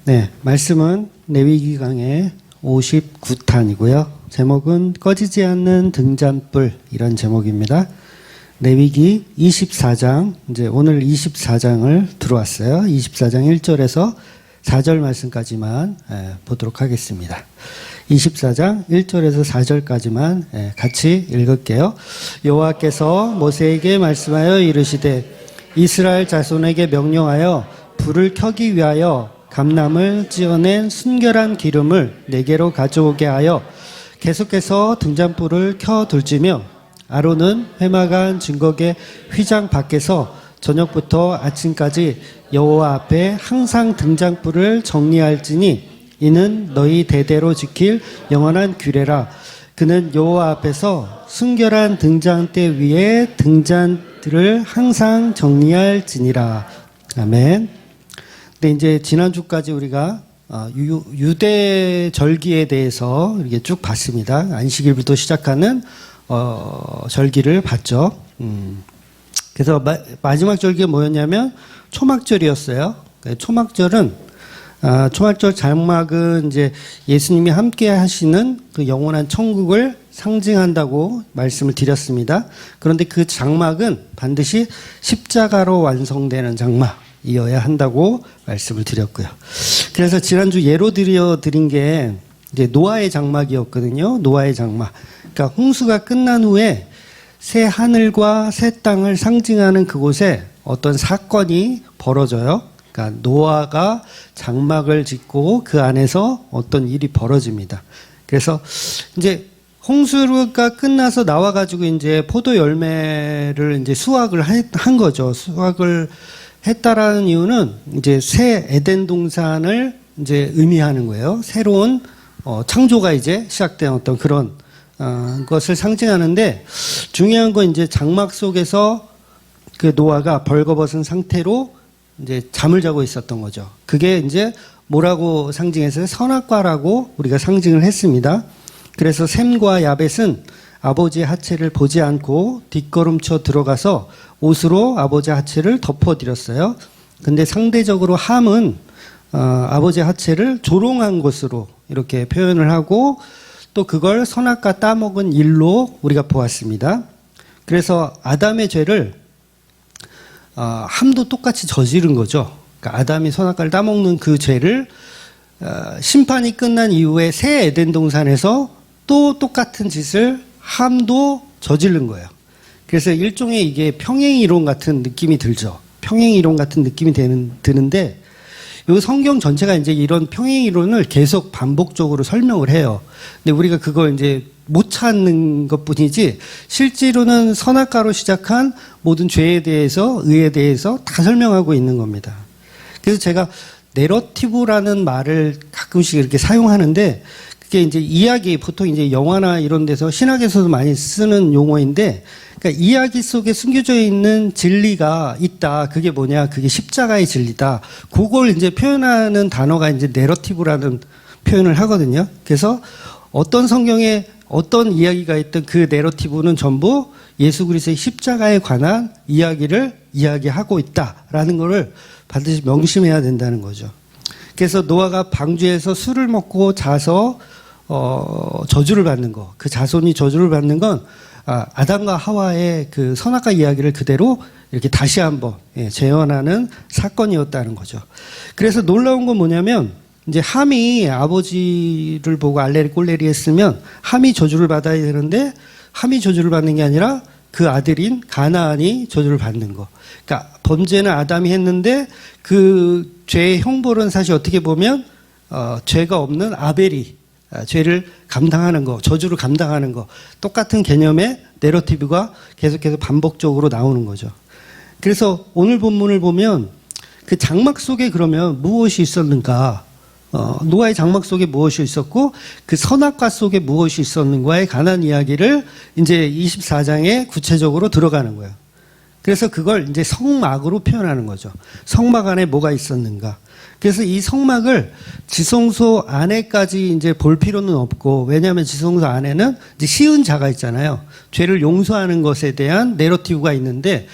네, 말씀은 레위기 강의 59탄이고요. 제목은 꺼지지 않는 등잔불, 이런 제목입니다. 레위기 24장, 이제 오늘 24장을 들어왔어요. 24장 1절에서 4절 말씀까지만 보도록 하겠습니다. 24장 1절에서 4절까지만 같이 읽을게요. 여호와께서 모세에게 말씀하여 이르시되 이스라엘 자손에게 명령하여 불을 켜기 위하여 감람을 찌어낸 순결한 기름을 네게로 가져오게 하여 계속해서 등잔불을 켜둘지며 아론은 회막안 증거계 휘장 밖에서 저녁부터 아침까지 여호와 앞에 항상 등잔불을 정리할지니 이는 너희 대대로 지킬 영원한 규례라. 그는 여호와 앞에서 순결한 등잔대 위에 등잔들을 항상 정리할지니라. 아멘. 근데 이제 지난주까지 우리가 유대 절기에 대해서 이렇게 쭉 봤습니다. 안식일부터 시작하는 절기를 봤죠. 그래서 마지막 절기가 뭐였냐면 초막절이었어요. 초막절은 초막절 장막은 이제 예수님이 함께 하시는 그 영원한 천국을 상징한다고 말씀을 드렸습니다. 그런데 그 장막은 반드시 십자가로 완성되는 장막이어야 한다고 말씀을 드렸고요. 그래서 지난주 예로 드린 게 이제 노아의 장막이었거든요. 노아의 장막. 그러니까 홍수가 끝난 후에 새 하늘과 새 땅을 상징하는 그곳에 어떤 사건이 벌어져요. 그러니까 노아가 장막을 짓고 그 안에서 어떤 일이 벌어집니다. 그래서 이제 홍수가 끝나서 나와가지고 이제 포도 열매를 이제 수확을 한 거죠. 수확을 했다라는 이유는 이제 새 에덴 동산을 이제 의미하는 거예요. 새로운 창조가 이제 시작된 어떤 그런 것을 상징하는데 중요한 건 이제 장막 속에서 그 노아가 벌거벗은 상태로 이제 잠을 자고 있었던 거죠. 그게 이제 뭐라고 상징해서 선악과라고 우리가 상징을 했습니다. 그래서 셈과 야벳은 아버지의 하체를 보지 않고 뒷걸음쳐 들어가서 옷으로 아버지의 하체를 덮어드렸어요. 근데 상대적으로 함은 아버지의 하체를 조롱한 것으로 이렇게 표현을 하고 또 그걸 선악과 따먹은 일로 우리가 보았습니다. 그래서 아담의 죄를 함도 똑같이 저지른 거죠. 그러니까 아담이 선악과를 따먹는 그 죄를 심판이 끝난 이후에 새 에덴 동산에서 또 똑같은 짓을 함도 저지른 거예요. 그래서 일종의 이게 평행이론 같은 느낌이 들죠. 평행이론 같은 느낌이 드는데 이 성경 전체가 이제 이런 평행이론을 계속 반복적으로 설명을 해요. 근데 우리가 그걸 이제 못 찾는 것 뿐이지 실제로는 선악과로 시작한 모든 죄에 대해서 의에 대해서 다 설명하고 있는 겁니다. 그래서 제가 내러티브라는 말을 가끔씩 이렇게 사용하는데 그게 이제 이야기, 보통 이제 영화나 이런 데서 신학에서도 많이 쓰는 용어인데 그러니까 이야기 속에 숨겨져 있는 진리가 있다. 그게 뭐냐? 그게 십자가의 진리다. 그걸 이제 표현하는 단어가 이제 내러티브라는 표현을 하거든요. 그래서 어떤 성경에 어떤 이야기가 있든 그 내러티브는 전부 예수 그리스도의 십자가에 관한 이야기를 이야기하고 있다라는 것을 반드시 명심해야 된다는 거죠. 그래서 노아가 방주에서 술을 먹고 자서 저주를 받는 거, 그 자손이 저주를 받는 건 아담과 하와의 그 선악과 이야기를 그대로 이렇게 다시 한번 재현하는 사건이었다는 거죠. 그래서 놀라운 건 뭐냐면 이제 함이 아버지를 보고 알레리 꼴레리 했으면 함이 저주를 받아야 되는데 함이 저주를 받는 게 아니라 그 아들인 가나안이 저주를 받는 거. 그러니까 범죄는 아담이 했는데 그 죄의 형벌은 사실 어떻게 보면 죄가 없는 아벨이 죄를 감당하는 거, 저주를 감당하는 거, 똑같은 개념의 내러티브가 계속해서 반복적으로 나오는 거죠. 그래서 오늘 본문을 보면 그 장막 속에 그러면 무엇이 있었는가? 노아의 장막 속에 무엇이 있었고 그 선악과 속에 무엇이 있었는가에 관한 이야기를 이제 24장에 구체적으로 들어가는 거예요. 그래서 그걸 이제 성막으로 표현하는 거죠. 성막 안에 뭐가 있었는가. 그래서 이 성막을 지성소 안에까지 이제 볼 필요는 없고, 왜냐하면 지성소 안에는 이제 시은 자가 있잖아요. 죄를 용서하는 것에 대한 내러티브가 있는데,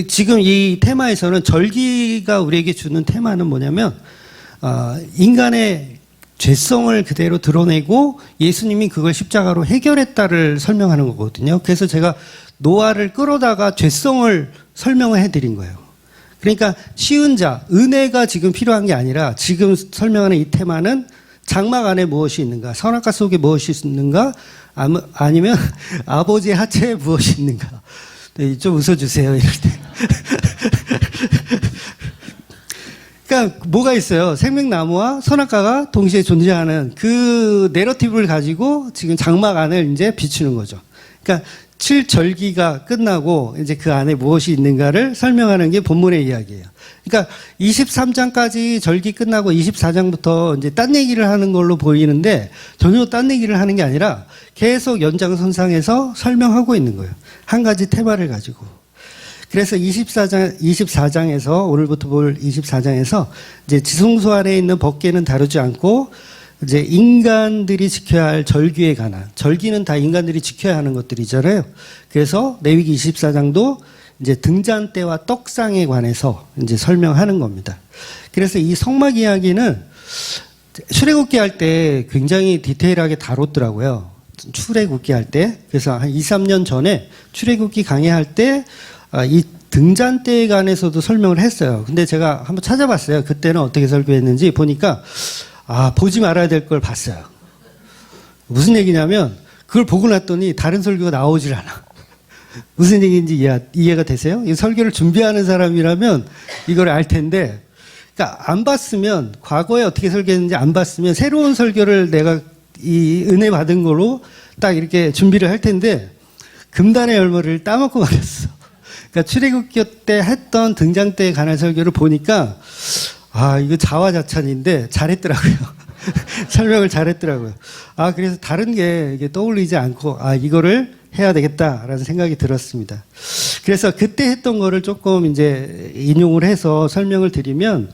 지금 이 테마에서는 절기가 우리에게 주는 테마는 뭐냐면, 인간의 죄성을 그대로 드러내고 예수님이 그걸 십자가로 해결했다를 설명하는 거거든요. 그래서 제가 노아를 끌어다가 죄성을 설명을 해드린 거예요. 그러니까 쉬운 자, 은혜가 지금 필요한 게 아니라 지금 설명하는 이 테마는 장막 안에 무엇이 있는가, 선악과 속에 무엇이 있는가, 아니면 아버지의 하체에 무엇이 있는가. 네, 좀 웃어주세요, 이럴 때. 그러니까 뭐가 있어요? 생명나무와 선악과가 동시에 존재하는 그 내러티브를 가지고 지금 장막 안을 이제 비추는 거죠. 그러니까 7절기가 끝나고 이제 그 안에 무엇이 있는가를 설명하는 게 본문의 이야기예요. 그러니까 23장까지 절기 끝나고 24장부터 이제 딴 얘기를 하는 걸로 보이는데 전혀 딴 얘기를 하는 게 아니라 계속 연장선상에서 설명하고 있는 거예요. 한 가지 테마를 가지고. 그래서 24장에서 오늘부터 볼 24장에서 이제 지성소 안에 있는 법궤는 다루지 않고 이제 인간들이 지켜야 할 절기에 관한, 절기는 다 인간들이 지켜야 하는 것들이잖아요. 그래서 레위기 24장도 이제 등잔대와 떡상에 관해서 이제 설명하는 겁니다. 그래서 이 성막 이야기는 출애굽기 할 때 굉장히 디테일하게 다뤘더라고요. 출애굽기 할 때. 그래서 한 2, 3년 전에 출애굽기 강의할 때 이 등잔대에 관해서도 설명을 했어요. 근데 제가 한번 찾아봤어요. 그때는 어떻게 설교했는지 보니까 보지 말아야 될 걸 봤어요. 무슨 얘기냐면 그걸 보고 났더니 다른 설교가 나오질 않아. 무슨 얘기인지 이해가 되세요? 이 설교를 준비하는 사람이라면 이걸 알 텐데, 그러니까 안 봤으면, 과거에 어떻게 설교했는지 안 봤으면 새로운 설교를 내가 이 은혜 받은 거로 딱 이렇게 준비를 할 텐데 금단의 열매를 따먹고 말았어. 그러니까 출애굽기 때 했던 등잔대에 관한 설교를 보니까 이거 자화자찬인데 잘했더라고요. 설명을 잘했더라고요. 그래서 다른 게 이게 떠올리지 않고 이거를 해야 되겠다라는 생각이 들었습니다. 그래서 그때 했던 거를 조금 이제 인용을 해서 설명을 드리면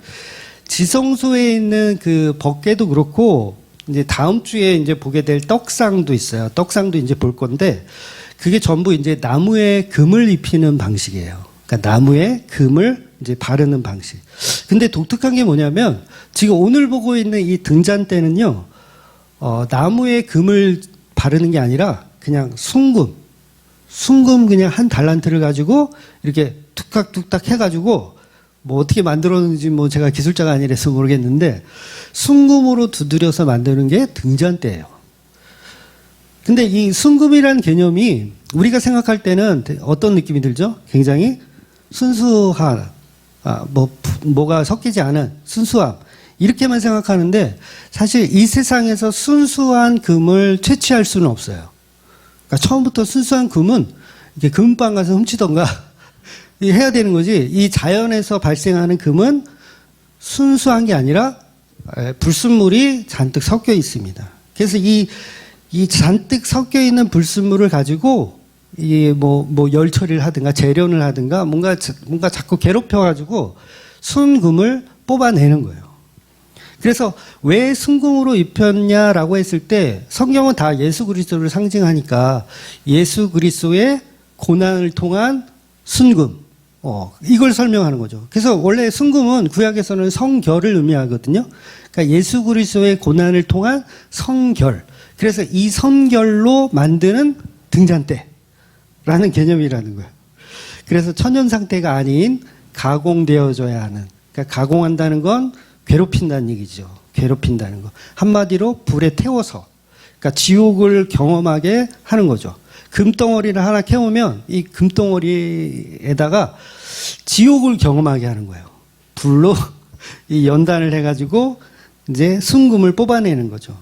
지성소에 있는 그 법궤도 그렇고 이제 다음 주에 이제 보게 될 떡상도 있어요. 떡상도 이제 볼 건데 그게 전부 이제 나무에 금을 입히는 방식이에요. 그러니까 나무에 금을 이제 바르는 방식. 근데 독특한 게 뭐냐면 지금 오늘 보고 있는 이 등잔대는요, 나무에 금을 바르는 게 아니라 그냥 순금 그냥 한 달란트를 가지고 이렇게 툭탁툭탁 해가지고 뭐 어떻게 만들었는지 뭐 제가 기술자가 아니라서 모르겠는데 순금으로 두드려서 만드는 게 등잔대예요. 근데 이 순금이라는 개념이 우리가 생각할 때는 어떤 느낌이 들죠? 굉장히 순수한, 뭐가 섞이지 않은 순수함. 이렇게만 생각하는데 사실 이 세상에서 순수한 금을 채취할 수는 없어요. 그러니까 처음부터 순수한 금은 이렇게 금방 가서 훔치던가 해야 되는 거지. 이 자연에서 발생하는 금은 순수한 게 아니라 불순물이 잔뜩 섞여 있습니다. 그래서 이 잔뜩 섞여 있는 불순물을 가지고 열 처리를 하든가 재련을 하든가 뭔가 자꾸 괴롭혀가지고 순금을 뽑아내는 거예요. 그래서 왜 순금으로 입혔냐라고 했을 때 성경은 다 예수 그리스도를 상징하니까 예수 그리스도의 고난을 통한 순금, 이걸 설명하는 거죠. 그래서 원래 순금은 구약에서는 성결을 의미하거든요. 그러니까 예수 그리스도의 고난을 통한 성결. 그래서 이 성결로 만드는 등잔대라는 개념이라는 거예요. 그래서 천연 상태가 아닌 가공되어져야 하는, 그러니까 가공한다는 건 괴롭힌다는 얘기죠. 괴롭힌다는 거. 한마디로 불에 태워서, 그러니까 지옥을 경험하게 하는 거죠. 금덩어리를 하나 캐오면 이 금덩어리에다가 지옥을 경험하게 하는 거예요. 불로 이 연단을 해가지고 이제 순금을 뽑아내는 거죠.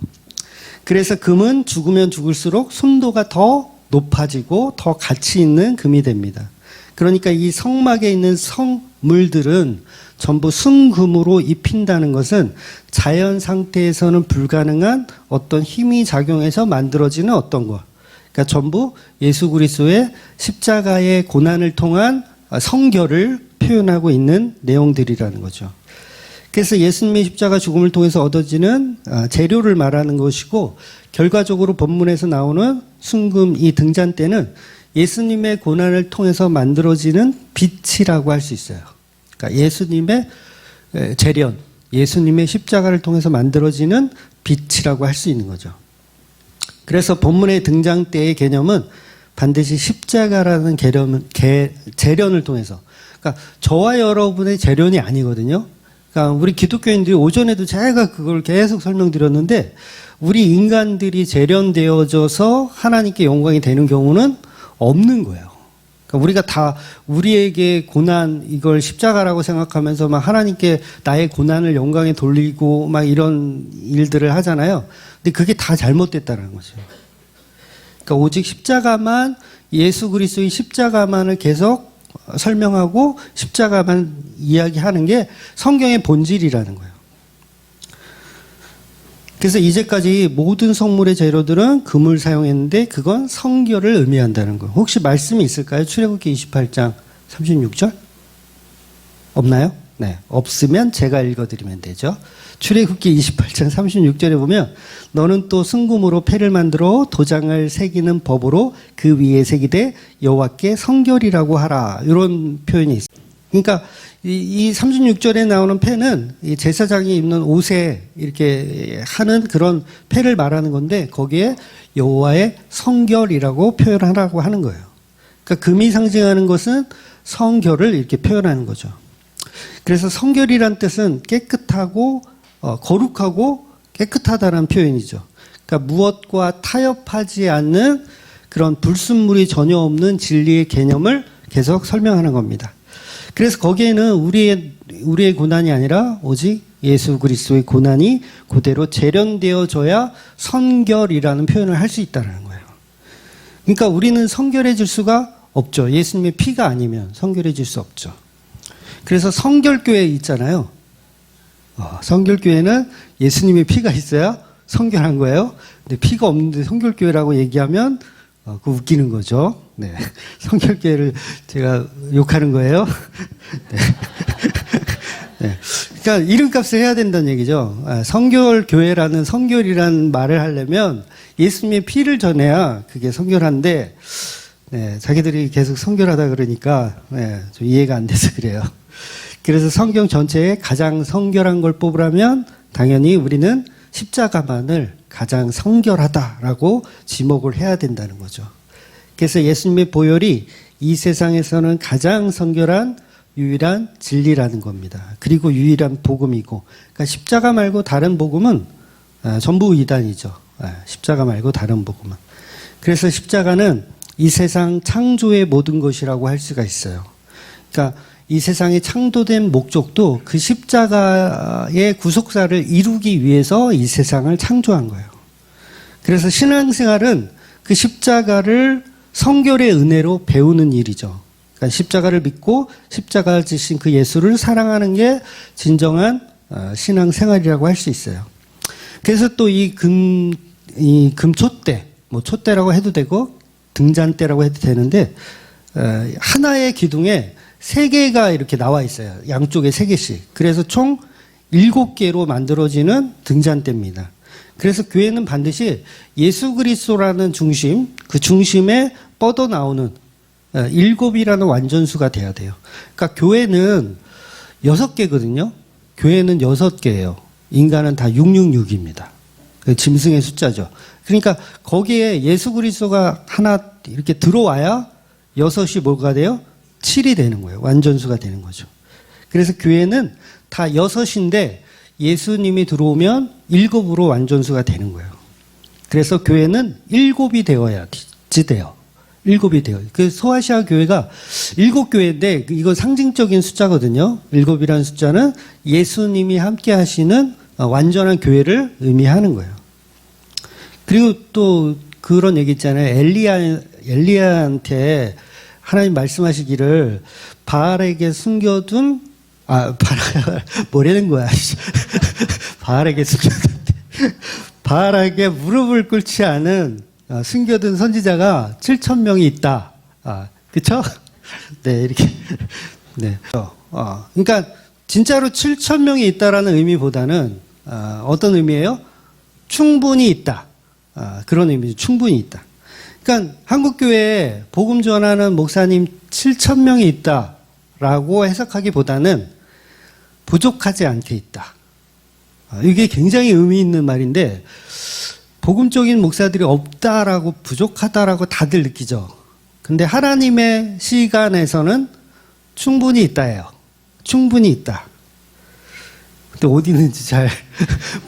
그래서 금은 죽으면 죽을수록 순도가 더 높아지고 더 가치 있는 금이 됩니다. 그러니까 이 성막에 있는 성물들은 전부 순금으로 입힌다는 것은 자연 상태에서는 불가능한 어떤 힘이 작용해서 만들어지는 어떤 것. 그러니까 전부 예수 그리스도의 십자가의 고난을 통한 성결을 표현하고 있는 내용들이라는 거죠. 그래서 예수님의 십자가 죽음을 통해서 얻어지는 재료를 말하는 것이고 결과적으로 본문에서 나오는 순금 이 등잔대는 예수님의 고난을 통해서 만들어지는 빛이라고 할 수 있어요. 그러니까 예수님의 재련, 예수님의 십자가를 통해서 만들어지는 빛이라고 할 수 있는 거죠. 그래서 본문의 등장때의 개념은 반드시 십자가라는 재련을 통해서, 그러니까 저와 여러분의 재련이 아니거든요. 그러니까 우리 기독교인들이 오전에도 제가 그걸 계속 설명드렸는데, 우리 인간들이 재련되어져서 하나님께 영광이 되는 경우는 없는 거예요. 그러니까 우리가 다 우리에게 고난, 이걸 십자가라고 생각하면서 막 하나님께 나의 고난을 영광에 돌리고 막 이런 일들을 하잖아요. 근데 그게 다 잘못됐다는 거죠. 그러니까 오직 십자가만, 예수 그리스도의 십자가만을 계속 설명하고 십자가만 이야기하는 게 성경의 본질이라는 거예요. 그래서 이제까지 모든 성물의 재료들은 금을 사용했는데 그건 성결을 의미한다는 거예요. 혹시 말씀이 있을까요? 출애굽기 28장 36절? 없나요? 네. 없으면 제가 읽어드리면 되죠. 출애굽기 28장 36절에 보면 너는 또 순금으로 패를 만들어 도장을 새기는 법으로 그 위에 새기되 여호와께 성결이라고 하라. 이런 표현이 있어요. 그러니까 이 36절에 나오는 패는 이 제사장이 입는 옷에 이렇게 하는 그런 패를 말하는 건데 거기에 여호와의 성결이라고 표현하라고 하는 거예요. 그러니까 금이 상징하는 것은 성결을 이렇게 표현하는 거죠. 그래서 성결이란 뜻은 깨끗하고 거룩하고 깨끗하다는 표현이죠. 그러니까 무엇과 타협하지 않는 그런 불순물이 전혀 없는 진리의 개념을 계속 설명하는 겁니다. 그래서 거기에는 우리의 고난이 아니라 오직 예수 그리스도의 고난이 그대로 재련되어져야 성결이라는 표현을 할 수 있다는 거예요. 그러니까 우리는 성결해질 수가 없죠. 예수님의 피가 아니면 성결해질 수 없죠. 그래서 성결교회 있잖아요. 성결교회는 예수님의 피가 있어야 성결한 거예요. 근데 피가 없는데 성결교회라고 얘기하면 그거 웃기는 거죠. 네. 성결교회를 제가 욕하는 거예요. 네. 네. 그러니까 이름값을 해야 된다는 얘기죠. 성결교회라는 성결이라는 말을 하려면 예수님의 피를 전해야 그게 성결한데, 네, 자기들이 계속 성결하다 그러니까 네, 좀 이해가 안 돼서 그래요. 그래서 성경 전체에 가장 성결한 걸 뽑으라면 당연히 우리는 십자가만을 가장 성결하다라고 지목을 해야 된다는 거죠. 그래서 예수님의 보혈이 이 세상에서는 가장 성결한 유일한 진리라는 겁니다. 그리고 유일한 복음이고, 그러니까 십자가 말고 다른 복음은 전부 이단이죠. 십자가 말고 다른 복음은. 그래서 십자가는 이 세상 창조의 모든 것이라고 할 수가 있어요. 그러니까 이 세상이 창조된 목적도 그 십자가의 구속사를 이루기 위해서 이 세상을 창조한 거예요. 그래서 신앙생활은 그 십자가를 성결의 은혜로 배우는 일이죠. 그러니까 십자가를 믿고 십자가를 지신 그 예수를 사랑하는 게 진정한 신앙생활이라고 할 수 있어요. 그래서 또 이 금촛대, 뭐 촛대라고 해도 되고 등잔대라고 해도 되는데 하나의 기둥에 3개가 이렇게 나와 있어요. 양쪽에 3개씩. 그래서 총 7개로 만들어지는 등잔대입니다. 그래서 교회는 반드시 예수 그리스도라는 중심, 그 중심에 뻗어나오는 7이라는 완전수가 돼야 돼요. 그러니까 교회는 6개거든요. 교회는 6개예요. 인간은 다 666입니다. 짐승의 숫자죠. 그러니까 거기에 예수 그리스도가 하나 이렇게 들어와야 6이 뭐가 돼요? 7이 되는 거예요. 완전수가 되는 거죠. 그래서 교회는 다 6인데 예수님이 들어오면 7으로 완전수가 되는 거예요. 그래서 교회는 7이 되어야지 돼요. 7이 돼요. 그 소아시아 교회가 7교회인데 이건 상징적인 숫자거든요. 7이라는 숫자는 예수님이 함께 하시는 완전한 교회를 의미하는 거예요. 그리고 또 그런 얘기 있잖아요. 엘리야한테 하나님 말씀하시기를 바알에게 숨겨둔 뭐라는 거야. 바알에게 숨겨둔 바알에게 무릎을 꿇지 않은 숨겨둔 선지자가 7,000명이 있다. 그쵸? 네, 이렇게. 네. 그러니까 진짜로 7,000명이 있다라는 의미보다는 어떤 의미예요? 충분히 있다. 그런 의미죠. 충분히 있다. 그러니까 한국교회에 복음 전하는 목사님 7,000명이 있다라고 해석하기보다는 부족하지 않게 있다. 이게 굉장히 의미 있는 말인데 복음적인 목사들이 없다라고 부족하다라고 다들 느끼죠. 근데 하나님의 시간에서는 충분히 있다예요. 충분히 있다. 근데 어디 있는지 잘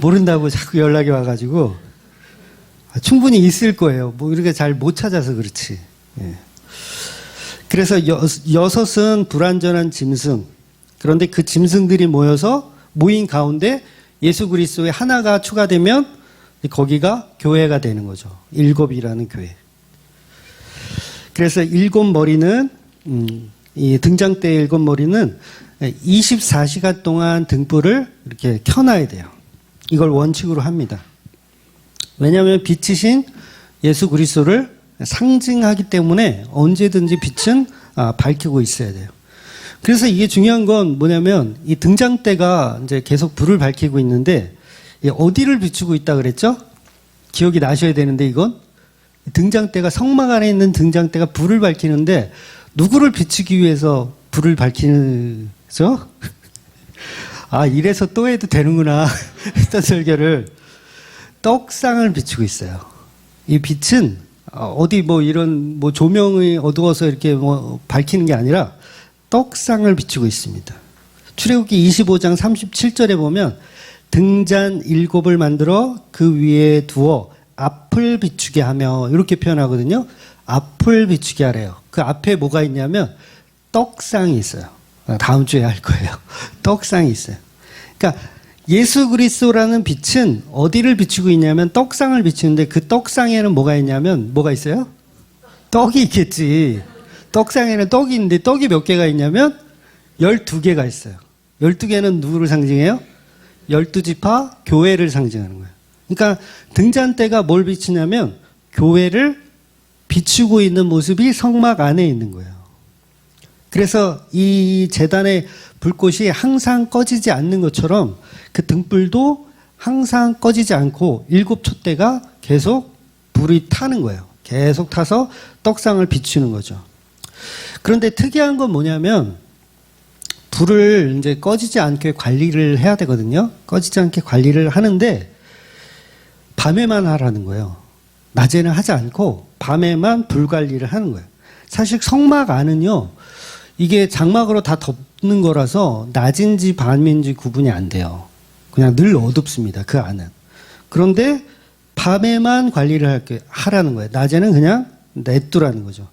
모른다고 자꾸 연락이 와가지고 충분히 있을 거예요. 뭐 이렇게 잘 못 찾아서 그렇지. 예. 그래서 여섯은 불완전한 짐승. 그런데 그 짐승들이 모인 가운데 예수 그리스도의 하나가 추가되면 거기가 교회가 되는 거죠. 일곱이라는 교회. 그래서 일곱 머리는 이 등장대의 일곱 머리는 24시간 동안 등불을 이렇게 켜놔야 돼요. 이걸 원칙으로 합니다. 왜냐하면 빛이신 예수 그리스도를 상징하기 때문에 언제든지 빛은 밝히고 있어야 돼요. 그래서 이게 중요한 건 뭐냐면 이 등장대가 이제 계속 불을 밝히고 있는데 어디를 비추고 있다 그랬죠? 기억이 나셔야 되는데 이건 등장대가 성막 안에 있는 등장대가 불을 밝히는데 누구를 비추기 위해서 불을 밝히죠? 이래서 또 해도 되는구나 했던 설교를 떡상을 비추고 있어요. 이 빛은 어디 이런 조명이 어두워서 이렇게 밝히는 게 아니라 떡상을 비추고 있습니다. 출애굽기 25장 37절에 보면 등잔 7을 만들어 그 위에 두어 앞을 비추게 하며 이렇게 표현하거든요. 앞을 비추게 하래요. 그 앞에 뭐가 있냐면 떡상이 있어요. 다음 주에 할 거예요. 떡상이 있어요. 그러니까 예수 그리스도라는 빛은 어디를 비추고 있냐면 떡상을 비추는데 그 떡상에는 뭐가 있냐면 뭐가 있어요? 떡이 있겠지. 떡상에는 떡이 있는데 떡이 몇 개가 있냐면 12개가 있어요. 12개는 누구를 상징해요? 12지파 교회를 상징하는 거예요. 그러니까 등잔대가 뭘 비추냐면 교회를 비추고 있는 모습이 성막 안에 있는 거예요. 그래서 이 제단의 불꽃이 항상 꺼지지 않는 것처럼 그 등불도 항상 꺼지지 않고 7촛대가 계속 불이 타는 거예요. 계속 타서 떡상을 비추는 거죠. 그런데 특이한 건 뭐냐면 불을 이제 꺼지지 않게 관리를 해야 되거든요. 꺼지지 않게 관리를 하는데 밤에만 하라는 거예요. 낮에는 하지 않고 밤에만 불 관리를 하는 거예요. 사실 성막 안은요, 이게 장막으로 다 덮는 거라서 낮인지 밤인지 구분이 안 돼요. 그냥 늘 어둡습니다. 그 안은. 그런데 밤에만 관리를 하라는 거예요. 낮에는 그냥 냅두라는 거죠.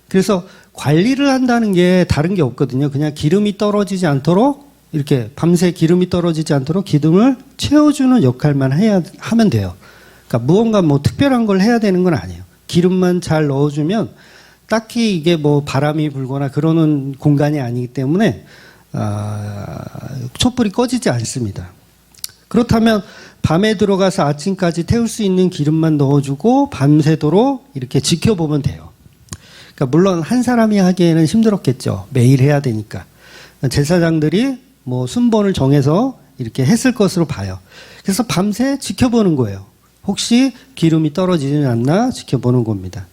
그래서 관리를 한다는 게 다른 게 없거든요. 그냥 기름이 떨어지지 않도록 이렇게 밤새 기름이 떨어지지 않도록 기름을 채워주는 역할만 하면 돼요. 그러니까 무언가 특별한 걸 해야 되는 건 아니에요. 기름만 잘 넣어주면 딱히 이게 바람이 불거나 그러는 공간이 아니기 때문에 촛불이 꺼지지 않습니다. 그렇다면 밤에 들어가서 아침까지 태울 수 있는 기름만 넣어주고 밤새도록 이렇게 지켜보면 돼요. 그러니까 물론 한 사람이 하기에는 힘들었겠죠. 매일 해야 되니까. 제사장들이 순번을 정해서 이렇게 했을 것으로 봐요. 그래서 밤새 지켜보는 거예요. 혹시 기름이 떨어지지 않나 지켜보는 겁니다.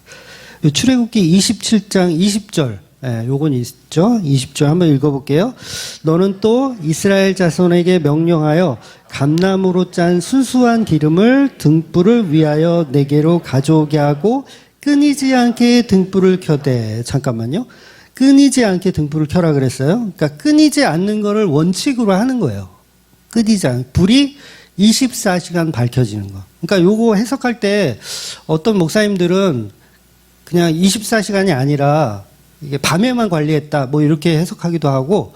출애굽기 27장 20절, 요건 있죠? 20절 한번 읽어볼게요. 너는 또 이스라엘 자손에게 명령하여 감나무로 짠 순수한 기름을 등불을 위하여 내게로 가져오게 하고 끊이지 않게 등불을 켜되. 잠깐만요. 끊이지 않게 등불을 켜라 그랬어요. 그러니까 끊이지 않는 거를 원칙으로 하는 거예요. 끊이지 않, 불이 24시간 밝혀지는 거. 그러니까 요거 해석할 때 어떤 목사님들은 그냥 24시간이 아니라 이게 밤에만 관리했다 이렇게 해석하기도 하고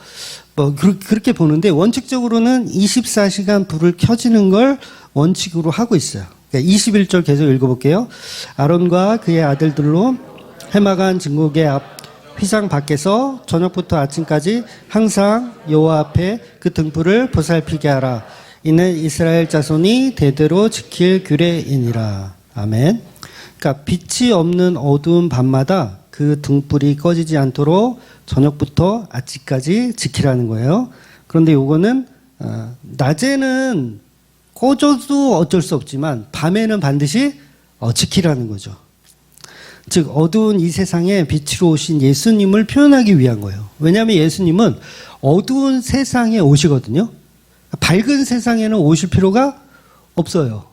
그렇게 보는데 원칙적으로는 24시간 불을 켜지는 걸 원칙으로 하고 있어요. 그러니까 21절 계속 읽어볼게요. 아론과 그의 아들들로 해마간 증거계 앞 휘장 밖에서 저녁부터 아침까지 항상 여호와 앞에 그 등불을 보살피게 하라. 이는 이스라엘 자손이 대대로 지킬 규례이니라. 아멘. 그러니까 빛이 없는 어두운 밤마다 그 등불이 꺼지지 않도록 저녁부터 아침까지 지키라는 거예요. 그런데 요거는 낮에는 꺼져도 어쩔 수 없지만 밤에는 반드시 지키라는 거죠. 즉 어두운 이 세상에 빛으로 오신 예수님을 표현하기 위한 거예요. 왜냐하면 예수님은 어두운 세상에 오시거든요. 밝은 세상에는 오실 필요가 없어요.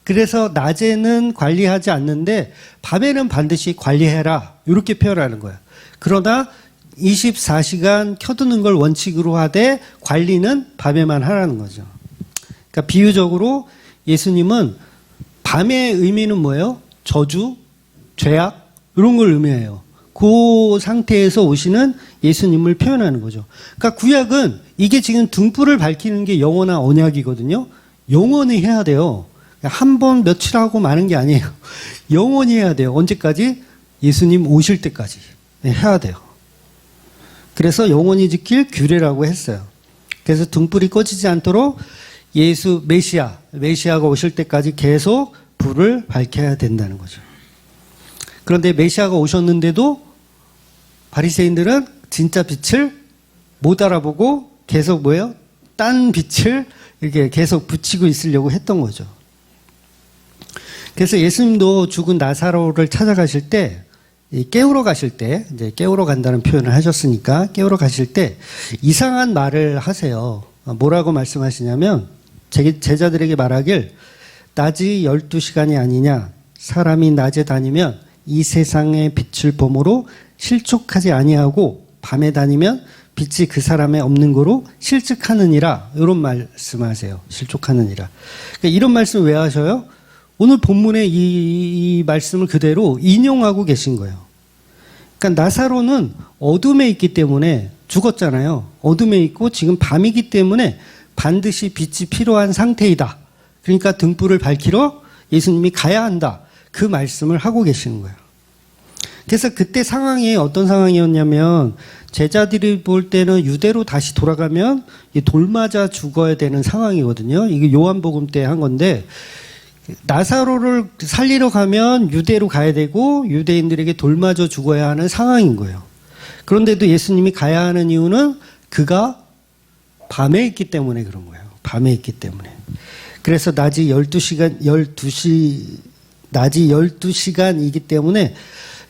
그래서 낮에는 관리하지 않는데 밤에는 반드시 관리해라. 이렇게 표현하는 거예요. 그러나 24시간 켜두는 걸 원칙으로 하되 관리는 밤에만 하라는 거죠. 그러니까 비유적으로 예수님은 밤의 의미는 뭐예요? 저주, 죄악 이런 걸 의미해요. 그 상태에서 오시는 예수님을 표현하는 거죠. 그러니까 구약은 이게 지금 등불을 밝히는 게 영원한 언약이거든요. 영원히 해야 돼요. 한 번 며칠 하고 마는 게 아니에요. 영원히 해야 돼요. 언제까지? 예수님 오실 때까지 해야 돼요. 그래서 영원히 지킬 규례라고 했어요. 그래서 등불이 꺼지지 않도록 예수 메시아가 오실 때까지 계속 불을 밝혀야 된다는 거죠. 그런데 메시아가 오셨는데도 바리새인들은 진짜 빛을 못 알아보고 계속 뭐예요? 딴 빛을 이렇게 계속 붙이고 있으려고 했던 거죠. 그래서 예수님도 죽은 나사로를 찾아가실 때, 깨우러 가실 때, 이제 깨우러 간다는 표현을 하셨으니까 깨우러 가실 때 이상한 말을 하세요. 뭐라고 말씀하시냐면 제자들에게 말하길 낮이 12시간이 아니냐, 사람이 낮에 다니면 이 세상의 빛을 봄으로 실족하지 아니하고 밤에 다니면 빛이 그 사람에 없는 거로 실직하느니라. 이런 말씀하세요. 실족하느니라. 그러니까 이런 말씀 왜 하셔요? 오늘 본문의 이 말씀을 그대로 인용하고 계신 거예요. 그러니까 나사로는 어둠에 있기 때문에 죽었잖아요. 어둠에 있고 지금 밤이기 때문에 반드시 빛이 필요한 상태이다. 그러니까 등불을 밝히러 예수님이 가야 한다. 그 말씀을 하고 계시는 거예요. 그래서 그때 상황이 어떤 상황이었냐면 제자들이 볼 때는 유대로 다시 돌아가면 돌 맞아 죽어야 되는 상황이거든요. 이게 요한복음 때 한 건데 나사로를 살리러 가면 유대로 가야 되고 유대인들에게 돌 맞아 죽어야 하는 상황인 거예요. 그런데도 예수님이 가야 하는 이유는 그가 밤에 있기 때문에 그런 거예요. 밤에 있기 때문에. 그래서 낮이 12시간이기 때문에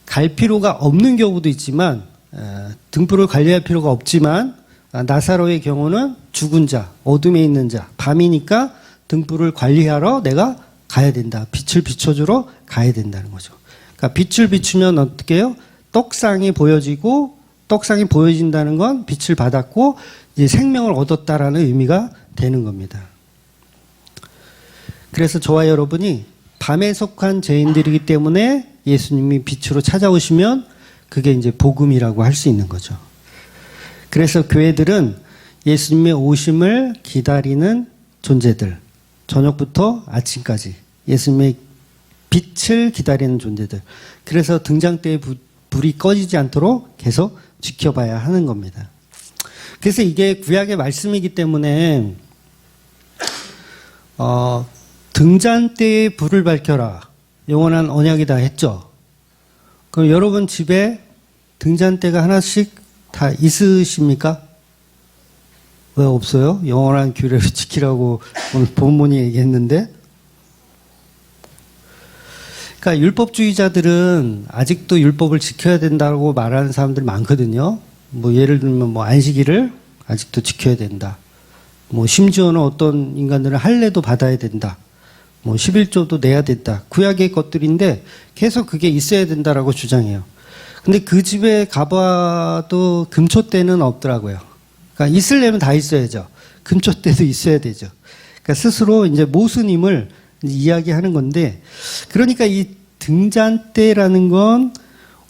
갈 필요가 없는 경우도 있지만 등불을 관리할 필요가 없지만 나사로의 경우는 죽은 자, 어둠에 있는 자, 밤이니까 등불을 관리하러 내가 가야 된다. 빛을 비춰주러 가야 된다는 거죠. 그러니까 빛을 비추면 어떻게 해요? 떡상이 보여지고 떡상이 보여진다는 건 빛을 받았고 이제 생명을 얻었다라는 의미가 되는 겁니다. 그래서 저와 여러분이 밤에 속한 죄인들이기 때문에 예수님이 빛으로 찾아오시면 그게 이제 복음이라고 할 수 있는 거죠. 그래서 교회들은 예수님의 오심을 기다리는 존재들, 저녁부터 아침까지 예수님의 빛을 기다리는 존재들. 그래서 등장대에 불이 꺼지지 않도록 계속 지켜봐야 하는 겁니다. 그래서 이게 구약의 말씀이기 때문에 등잔대에 불을 밝혀라. 영원한 언약이다 했죠. 그럼 여러분 집에 등잔대가 하나씩 다 있으십니까? 왜 없어요? 영원한 규례를 지키라고 오늘 본문이 얘기했는데. 그러니까 율법주의자들은 아직도 율법을 지켜야 된다고 말하는 사람들 많거든요. 뭐 예를 들면 뭐 안식일을 아직도 지켜야 된다. 뭐 심지어는 어떤 인간들은 할례도 받아야 된다. 뭐 11조도 내야 된다. 구약의 것들인데 계속 그게 있어야 된다라고 주장해요. 근데 그 집에 가봐도 금초대는 없더라고요. 그러니까 있으려면 다 있어야죠. 금초대도 있어야 되죠. 그러니까 스스로 이제 모순임을 이야기하는 건데, 그러니까 이 등잔대라는 건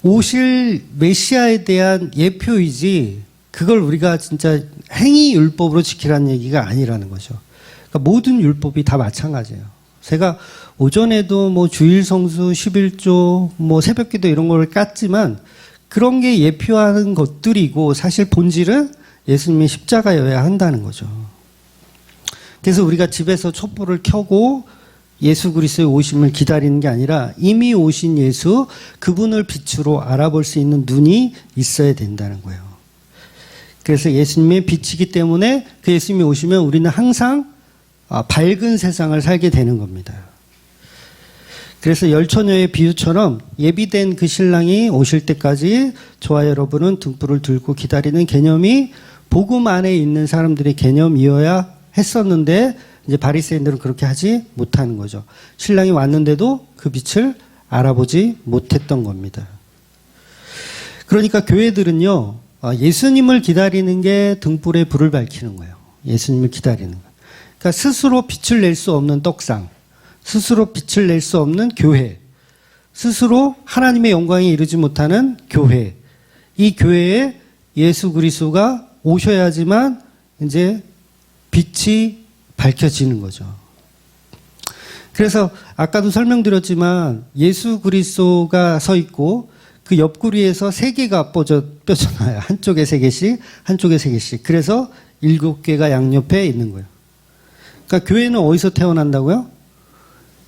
오실 메시아에 대한 예표이지 그걸 우리가 진짜 행위 율법으로 지키라는 얘기가 아니라는 거죠. 그러니까 모든 율법이 다 마찬가지예요. 제가 오전에도 뭐 주일 성수, 11조, 뭐 새벽기도 이런 걸 깠지만 그런 게 예표하는 것들이고 사실 본질은 예수님의 십자가여야 한다는 거죠. 그래서 우리가 집에서 촛불을 켜고 예수 그리스도의 오심을 기다리는 게 아니라 이미 오신 예수, 그분을 빛으로 알아볼 수 있는 눈이 있어야 된다는 거예요. 그래서 예수님의 빛이기 때문에 그 예수님이 오시면 우리는 항상 밝은 세상을 살게 되는 겁니다. 그래서 열처녀의 비유처럼 예비된 그 신랑이 오실 때까지 저와 여러분은 등불을 들고 기다리는 개념이 복음 안에 있는 사람들의 개념이어야 했었는데 이제 바리새인들은 그렇게 하지 못하는 거죠. 신랑이 왔는데도 그 빛을 알아보지 못했던 겁니다. 그러니까 교회들은요, 예수님을 기다리는 게 등불에 불을 밝히는 거예요. 예수님을 기다리는 거. 그러니까 스스로 빛을 낼 수 없는 떡상, 스스로 빛을 낼 수 없는 교회, 스스로 하나님의 영광에 이르지 못하는 교회. 이 교회에 예수 그리스도가 오셔야지만 이제 빛이 밝혀지는 거죠. 그래서 아까도 설명드렸지만 예수 그리스도가 서 있고 그 옆구리에서 3개가 뼈져나요. 한쪽에 3개씩, 한쪽에 3개씩. 그래서 7개가 양옆에 있는 거예요. 그러니까 교회는 어디서 태어난다고요?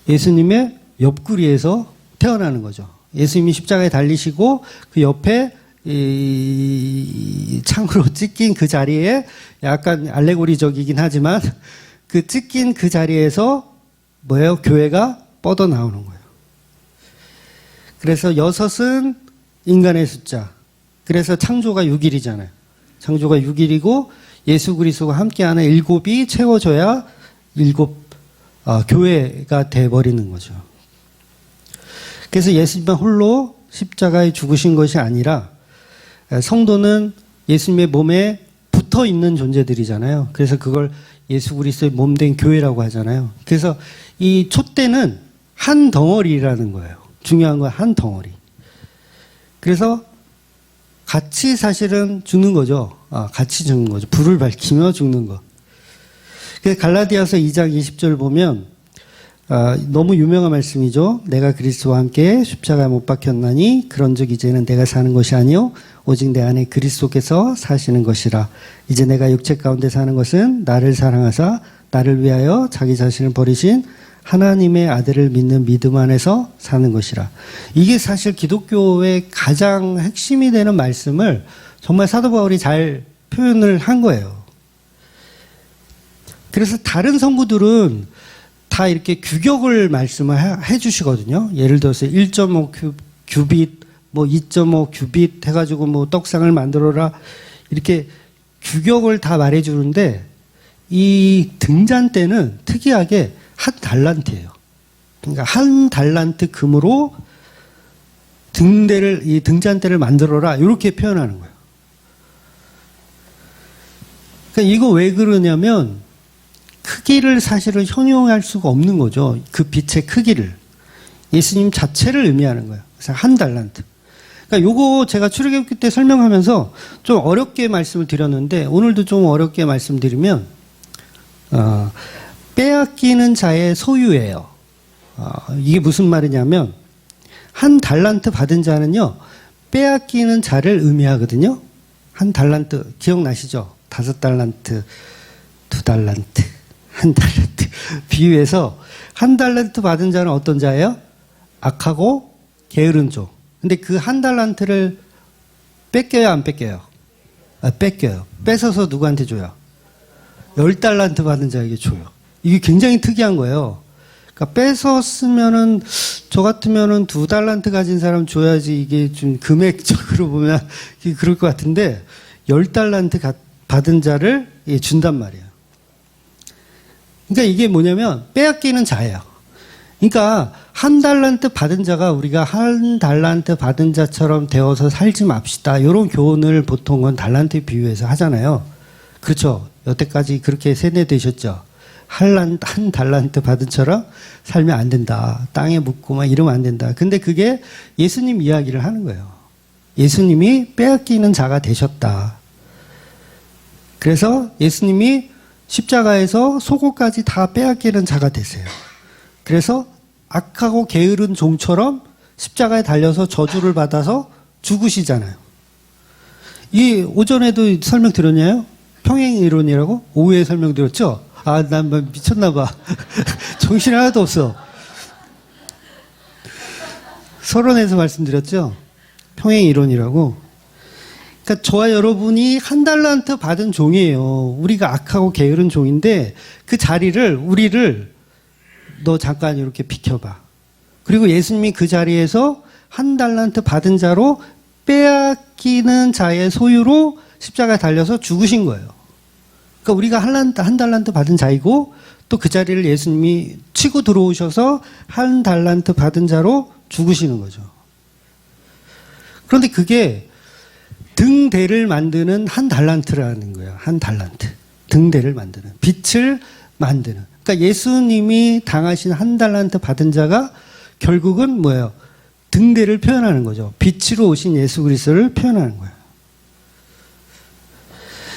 예수님의 옆구리에서 태어나는 거죠. 예수님이 십자가에 달리시고 그 옆에 이 창으로 찢긴 그 자리에 약간 알레고리적이긴 하지만 그 찢긴 그 자리에서 뭐예요? 교회가 뻗어 나오는 거예요. 그래서 6은 인간의 숫자. 그래서 창조가 6일이잖아요. 창조가 6일이고 예수 그리스도가 함께하는 7이 채워져야 7 교회가 돼버리는 거죠. 그래서 예수님만 홀로 십자가에 죽으신 것이 아니라 성도는 예수님의 몸에 붙어 있는 존재들이잖아요. 그래서 그걸 예수 그리스도의 몸된 교회라고 하잖아요. 그래서 이 촛대는 한 덩어리라는 거예요. 중요한 건 한 덩어리. 그래서 같이 사실은 죽는 거죠. 같이 죽는 거죠. 불을 밝히며 죽는 것. 그래서 갈라디아서 2장 20절 보면 너무 유명한 말씀이죠. 내가 그리스도와 함께 십자가에 못 박혔나니 그런즉 이제는 내가 사는 것이 아니요 오직 내 안에 그리스도께서 사시는 것이라. 이제 내가 육체 가운데 사는 것은 나를 사랑하사 나를 위하여 자기 자신을 버리신 하나님의 아들을 믿는 믿음 안에서 사는 것이라. 이게 사실 기독교의 가장 핵심이 되는 말씀을 정말 사도 바울이 잘 표현을 한 거예요. 그래서 다른 성구들은 다 이렇게 규격을 말씀을 해 주시거든요. 예를 들어서 1.5 규빗, 뭐 2.5 규빗 해가지고 뭐 떡상을 만들어라. 이렇게 규격을 다 말해 주는데 이 등잔대는 특이하게 한 달란트예요. 그러니까 한 달란트 금으로 이 등잔대를 만들어라. 이렇게 표현하는 거예요. 그러니까 이거 왜 그러냐면 크기를 사실은 형용할 수가 없는 거죠. 그 빛의 크기를. 예수님 자체를 의미하는 거예요. 그래서 한 달란트. 그러니까 요거 제가 출애굽기 때 설명하면서 좀 어렵게 말씀을 드렸는데 오늘도 좀 어렵게 말씀드리면 빼앗기는 자의 소유예요. 이게 무슨 말이냐면 한 달란트 받은 자는요. 빼앗기는 자를 의미하거든요. 한 달란트 기억나시죠? 5달란트, 2달란트, 1달란트 비유해서 한 달란트 받은 자는 어떤 자예요? 악하고 게으른 종. 근데 그 한 달란트를 뺏겨요, 안 뺏겨요? 뺏겨요. 뺏어서 누구한테 줘요? 10달란트 받은 자에게 줘요. 이게 굉장히 특이한 거예요. 그러니까 뺏었으면은 저 같으면은 2달란트 가진 사람 줘야지 이게 좀 금액적으로 보면 그럴 것 같은데 10달란트 받은 자를 준단 말이에요. 그러니까 이게 뭐냐면 빼앗기는 자예요. 그러니까 한 달란트 받은 자가 우리가 한 달란트 받은 자처럼 되어서 살지 맙시다. 이런 교훈을 보통은 달란트에 비유해서 하잖아요. 그렇죠? 여태까지 그렇게 세뇌되셨죠? 한 달란트 받은 처럼 살면 안 된다. 땅에 묻고 막 이러면 안 된다. 근데 그게 예수님 이야기를 하는 거예요. 예수님이 빼앗기는 자가 되셨다. 그래서 예수님이 십자가에서 속옷까지 다 빼앗기는 자가 되세요. 그래서 악하고 게으른 종처럼 십자가에 달려서 저주를 받아서 죽으시잖아요. 이 오전에도 설명드렸나요? 평행이론이라고? 오후에 설명드렸죠? 난 미쳤나봐. 정신 하나도 없어. 서론에서 말씀드렸죠? 평행이론이라고. 그러니까 저와 여러분이 한 달란트 받은 종이에요. 우리가 악하고 게으른 종인데 그 자리를 우리를 너 잠깐 이렇게 비켜봐. 그리고 예수님이 그 자리에서 한 달란트 받은 자로 빼앗기는 자의 소유로 십자가에 달려서 죽으신 거예요. 그러니까 우리가 한 달란트 받은 자이고 또 그 자리를 예수님이 치고 들어오셔서 한 달란트 받은 자로 죽으시는 거죠. 그런데 그게 등대를 만드는 한 달란트라는 거예요. 한 달란트. 등대를 만드는. 빛을 만드는. 그러니까 예수님이 당하신 한 달란트 받은 자가 결국은 뭐예요? 등대를 표현하는 거죠. 빛으로 오신 예수 그리스도를 표현하는 거예요.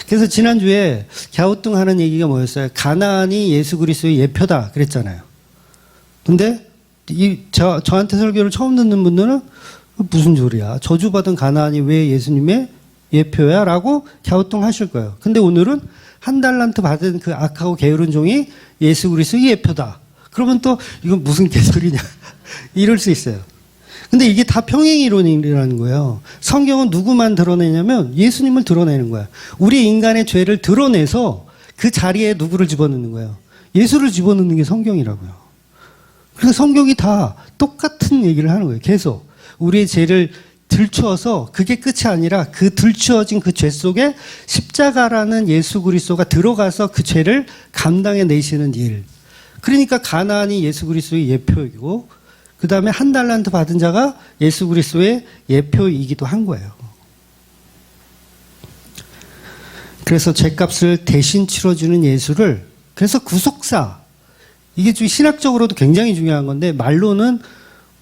그래서 지난주에 갸우뚱하는 얘기가 뭐였어요? 가나안이 예수 그리스도의 예표다 그랬잖아요. 근데 저한테 설교를 처음 듣는 분들은 무슨 소리야? 저주받은 가나안이 왜 예수님의 예표야? 라고 갸우뚱하실 거예요. 근데 오늘은 한 달란트 받은 그 악하고 게으른 종이 예수 그리스도의 예표다. 그러면 또 이건 무슨 개소리냐? 이럴 수 있어요. 근데 이게 다 평행이론이라는 거예요. 성경은 누구만 드러내냐면 예수님을 드러내는 거야. 우리 인간의 죄를 드러내서 그 자리에 누구를 집어넣는 거예요. 예수를 집어넣는 게 성경이라고요. 그래서 성경이 다 똑같은 얘기를 하는 거예요. 계속. 우리의 죄를 들추어서 그게 끝이 아니라 그 들추어진 그 죄 속에 십자가라는 예수 그리스도가 들어가서 그 죄를 감당해 내시는 일. 그러니까 가나안이 예수 그리스도의 예표이고 그 다음에 한 달란트 받은 자가 예수 그리스도의 예표이기도 한 거예요. 그래서 죄값을 대신 치러주는 예수를 그래서 구속사 이게 좀 신학적으로도 굉장히 중요한 건데 말로는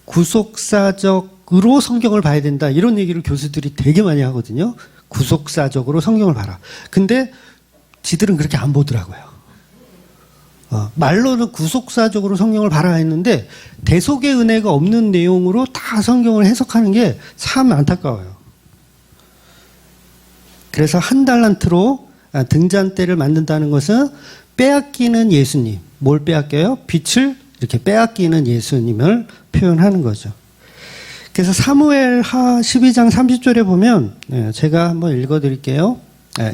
구속사적으로 성경을 봐야 된다 이런 얘기를 교수들이 되게 많이 하거든요. 구속사적으로 성경을 봐라. 근데 지들은 그렇게 안 보더라고요. 말로는 구속사적으로 성경을 봐라 했는데 대속의 은혜가 없는 내용으로 다 성경을 해석하는 게 참 안타까워요. 그래서 한 달란트로 등잔대를 만든다는 것은 빼앗기는 예수님. 뭘 빼앗겨요? 빛을 이렇게 빼앗기는 예수님을 표현하는 거죠. 그래서 사무엘하 12장 30절에 보면 제가 한번 읽어드릴게요.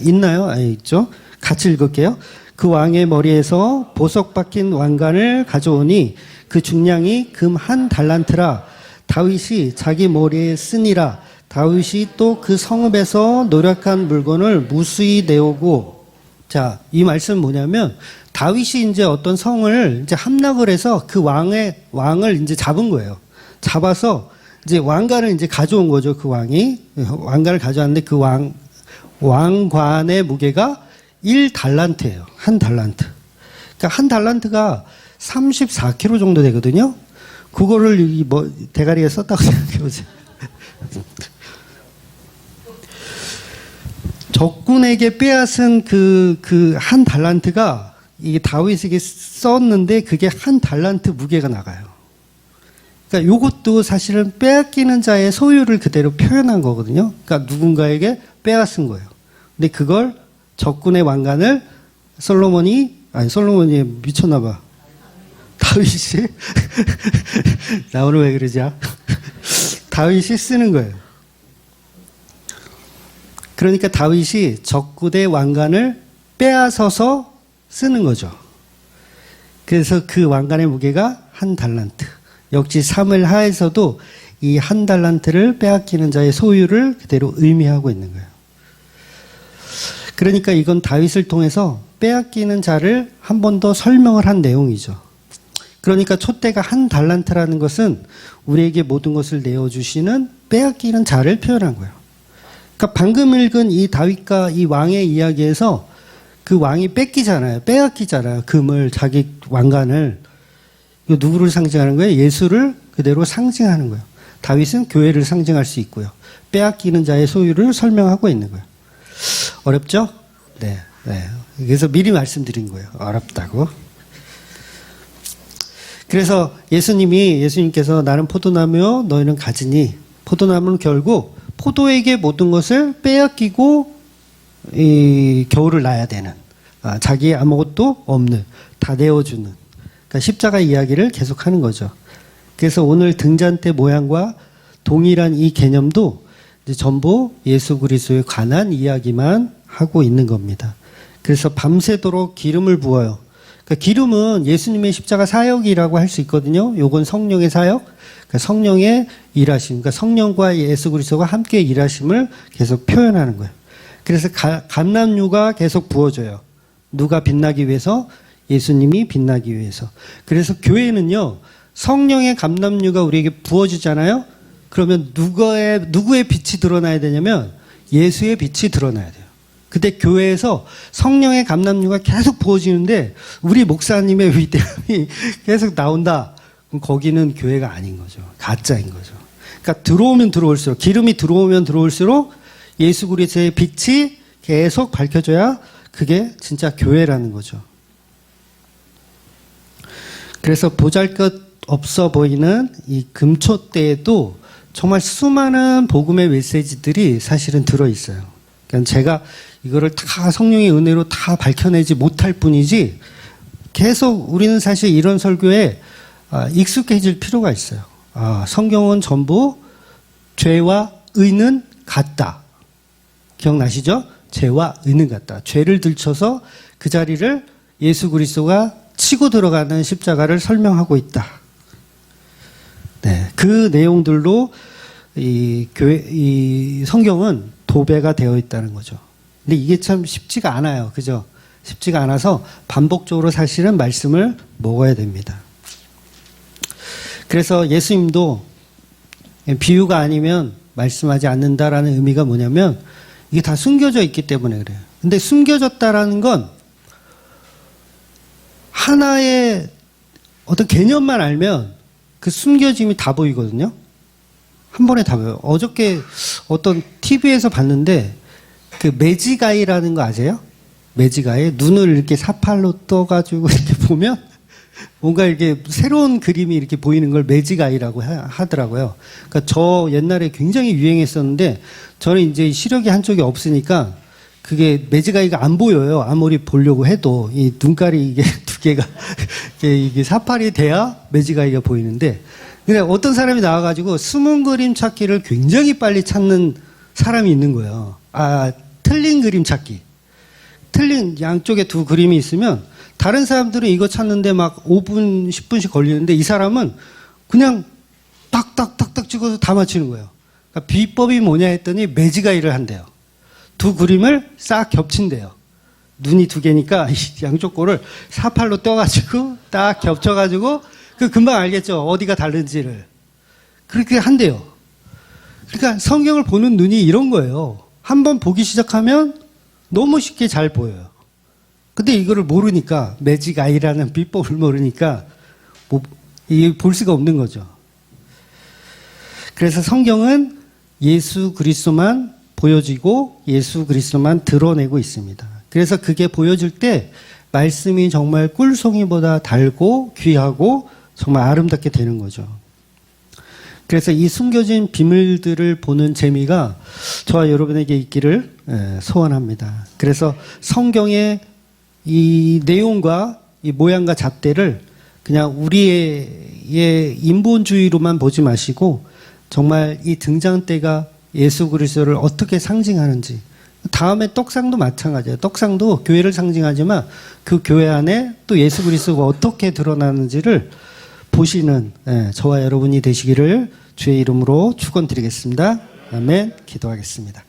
있나요? 있죠. 같이 읽을게요. 그 왕의 머리에서 보석 박힌 왕관을 가져오니 그 중량이 금 한 달란트라. 다윗이 자기 머리에 쓰니라. 다윗이 또 그 성읍에서 노력한 물건을 무수히 내오고. 자, 이 말씀은 뭐냐면 다윗이 이제 어떤 성을 이제 함락을 해서 그 왕을 이제 잡은 거예요. 잡아서 이제 왕관을 이제 가져온 거죠. 그 왕이 왕관을 가져왔는데 그 왕관의 무게가 1달란트예요. 한 달란트. 그러니까 한 달란트가 34kg 정도 되거든요. 그거를 대가리에 썼다고 생각해보세요. 적군에게 빼앗은 그 한 달란트가 이게 다윗에게 썼는데 그게 한 달란트 무게가 나가요. 그러니까 이것도 사실은 빼앗기는 자의 소유를 그대로 표현한 거거든요. 그러니까 누군가에게 빼앗은 거예요. 근데 그걸 적군의 왕관을 솔로몬이 미쳤나봐. 다윗이 나 오늘 왜 그러지? 다윗이 쓰는 거예요. 그러니까 다윗이 적군의 왕관을 빼앗아서 쓰는 거죠. 그래서 그 왕관의 무게가 한 달란트. 역시 사무엘하에서도 이 한 달란트를 빼앗기는 자의 소유를 그대로 의미하고 있는 거예요. 그러니까 이건 다윗을 통해서 빼앗기는 자를 한 번 더 설명을 한 내용이죠. 그러니까 촛대가 한 달란트라는 것은 우리에게 모든 것을 내어주시는 빼앗기는 자를 표현한 거예요. 그러니까 방금 읽은 이 다윗과 이 왕의 이야기에서 그 왕이 뺏기잖아요. 빼앗기잖아요. 금을, 자기 왕관을. 이거 누구를 상징하는 거예요? 예수를 그대로 상징하는 거예요. 다윗은 교회를 상징할 수 있고요. 빼앗기는 자의 소유를 설명하고 있는 거예요. 어렵죠? 네. 그래서 미리 말씀드린 거예요. 어렵다고. 그래서 예수님께서 나는 포도나무요 너희는 가지니 포도나무는 결국 포도에게 모든 것을 빼앗기고 이 겨울을 나야 되는 자기 아무것도 없는 다 내어주는 그러니까 십자가 이야기를 계속하는 거죠. 그래서 오늘 등잔대 모양과 동일한 이 개념도 이제 전부 예수 그리스도에 관한 이야기만 하고 있는 겁니다. 그래서 밤새도록 기름을 부어요. 그러니까 기름은 예수님의 십자가 사역이라고 할 수 있거든요. 요건 성령의 사역, 그러니까 성령의 일하심, 그러니까 성령과 예수 그리스도가 함께 일하심을 계속 표현하는 거예요. 그래서 감람유가 계속 부어져요. 누가 빛나기 위해서? 예수님이 빛나기 위해서. 그래서 교회는요, 성령의 감람류가 우리에게 부어지잖아요? 그러면 누구의 빛이 드러나야 되냐면 예수의 빛이 드러나야 돼요. 그때 교회에서 성령의 감람류가 계속 부어지는데 우리 목사님의 위대함이 계속 나온다. 그럼 거기는 교회가 아닌 거죠. 가짜인 거죠. 그러니까 들어오면 들어올수록, 기름이 들어오면 들어올수록 예수 그리스도의 빛이 계속 밝혀져야 그게 진짜 교회라는 거죠. 그래서 보잘것 없어 보이는 이 금초 때에도 정말 수많은 복음의 메시지들이 사실은 들어있어요. 그러니까 제가 이거를 다 성령의 은혜로 다 밝혀내지 못할 뿐이지 계속 우리는 사실 이런 설교에 익숙해질 필요가 있어요. 성경은 전부 죄와 의는 같다. 기억나시죠? 죄와 의는 같다. 죄를 들춰서 그 자리를 예수 그리스도가 치고 들어가는 십자가를 설명하고 있다. 네, 그 내용들로 이 성경은 도배가 되어 있다는 거죠. 근데 이게 참 쉽지가 않아요. 그죠? 쉽지가 않아서 반복적으로 사실은 말씀을 먹어야 됩니다. 그래서 예수님도 비유가 아니면 말씀하지 않는다라는 의미가 뭐냐면 이게 다 숨겨져 있기 때문에 그래요. 근데 숨겨졌다라는 건 하나의 어떤 개념만 알면 그 숨겨짐이 다 보이거든요. 한 번에 다 보여요. 어저께 어떤 TV에서 봤는데 그 매직아이라는 거 아세요? 매직아이? 눈을 이렇게 사팔로 떠가지고 이렇게 보면 뭔가 이렇게 새로운 그림이 이렇게 보이는 걸 매직아이라고 하더라고요. 그러니까 저 옛날에 굉장히 유행했었는데 저는 이제 시력이 한쪽이 없으니까 그게 매직아이가 안 보여요. 아무리 보려고 해도 이 눈깔이 이게 두 개가 이게 사팔이 돼야 매직아이가 보이는데, 근데 어떤 사람이 나와가지고 숨은 그림 찾기를 굉장히 빨리 찾는 사람이 있는 거예요. 틀린 그림 찾기. 틀린 양쪽에 두 그림이 있으면 다른 사람들은 이거 찾는데 막 5분, 10분씩 걸리는데 이 사람은 그냥 딱딱딱딱 찍어서 다 맞히는 거예요. 그러니까 비법이 뭐냐 했더니 매직아이를 한대요. 두 그림을 싹 겹친대요. 눈이 두 개니까 양쪽 거를 사팔로 떠가지고 딱 겹쳐가지고 그 금방 알겠죠. 어디가 다른지를. 그렇게 한대요. 그러니까 성경을 보는 눈이 이런 거예요. 한번 보기 시작하면 너무 쉽게 잘 보여요. 근데 이거를 모르니까, 매직아이라는 비법을 모르니까 이게 볼 수가 없는 거죠. 그래서 성경은 예수 그리스도만 보여지고 예수 그리스도만 드러내고 있습니다. 그래서 그게 보여질 때 말씀이 정말 꿀송이보다 달고 귀하고 정말 아름답게 되는 거죠. 그래서 이 숨겨진 비밀들을 보는 재미가 저와 여러분에게 있기를 소원합니다. 그래서 성경의 이 내용과 이 모양과 잣대를 그냥 우리의 인본주의로만 보지 마시고 정말 이 등잔대가 예수 그리스도를 어떻게 상징하는지, 다음에 떡상도 마찬가지예요. 떡상도 교회를 상징하지만 그 교회 안에 또 예수 그리스도가 어떻게 드러나는지를 보시는 저와 여러분이 되시기를 주의 이름으로 축원드리겠습니다. 아멘. 기도하겠습니다.